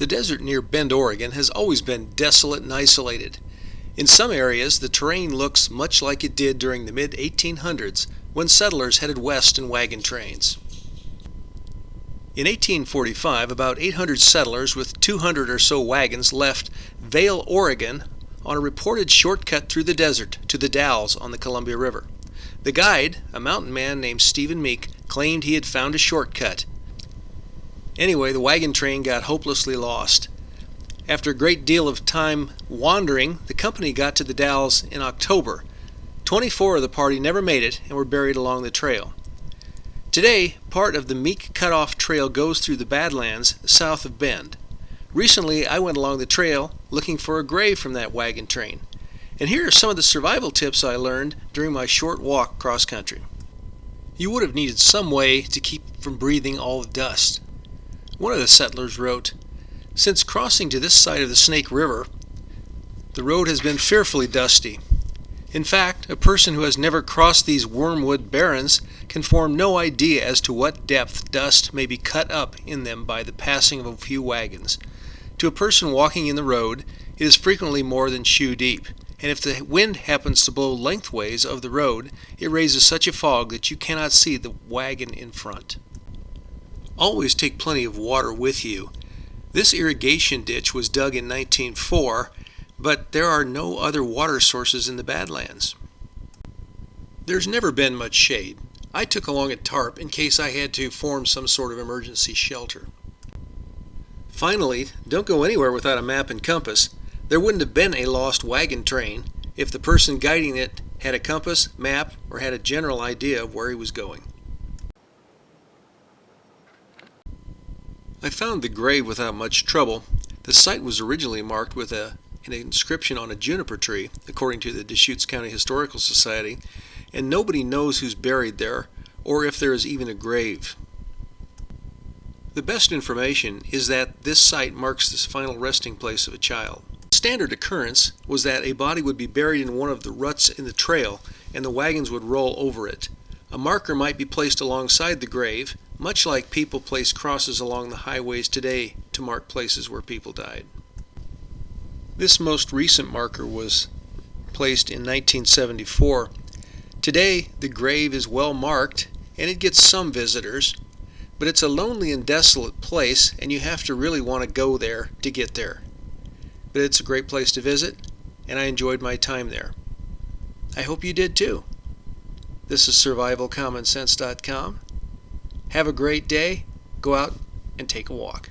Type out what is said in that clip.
The desert near Bend, Oregon has always been desolate and isolated. In some areas, the terrain looks much like it did during the mid-1800s when settlers headed west in wagon trains. In 1845, about 800 settlers with 200 or so wagons left Vale, Oregon on a reported shortcut through the desert to the Dalles on the Columbia River. The guide, a mountain man named Meek, claimed he had found a shortcut. Anyway, the wagon train got hopelessly lost. After a great deal of time wandering, the company got to the Dalles in October. 24 of the party never made it and were buried along the trail. Today, part of the Meek Cutoff trail goes through the Badlands south of Bend. Recently, I went along the trail looking for a grave from that wagon train. And here are some of the survival tips I learned during my short walk cross country. You would have needed some way to keep from breathing all the dust. One of the settlers wrote, "Since crossing to this side of the Snake River, the road has been fearfully dusty. In fact, a person who has never crossed these wormwood barrens can form no idea as to what depth dust may be cut up in them by the passing of a few wagons. To a person walking in the road, it is frequently more than shoe deep, and if the wind happens to blow lengthways of the road, it raises such a fog that you cannot see the wagon in front. Always take plenty of water with you. This irrigation ditch was dug in 1904, but there are no other water sources in the Badlands. There's never been much shade. I took along a tarp in case I had to form some sort of emergency shelter. Finally, don't go anywhere without a map and compass. There wouldn't have been a lost wagon train if the person guiding it had a compass, map, or had a general idea of where he was going. I found the grave without much trouble. The site was originally marked with an inscription on a juniper tree, according to the Deschutes County Historical Society, and nobody knows who's buried there or if there is even a grave. The best information is that this site marks the final resting place of a child. Standard occurrence was that a body would be buried in one of the ruts in the trail and the wagons would roll over it. A marker might be placed alongside the grave, much like people place crosses along the highways today to mark places where people died. This most recent marker was placed in 1974. Today, the grave is well marked and it gets some visitors, but it's a lonely and desolate place and you have to really want to go there to get there. But it's a great place to visit and I enjoyed my time there. I hope you did too. This is survivalcommonsense.com. Have a great day. Go out and take a walk.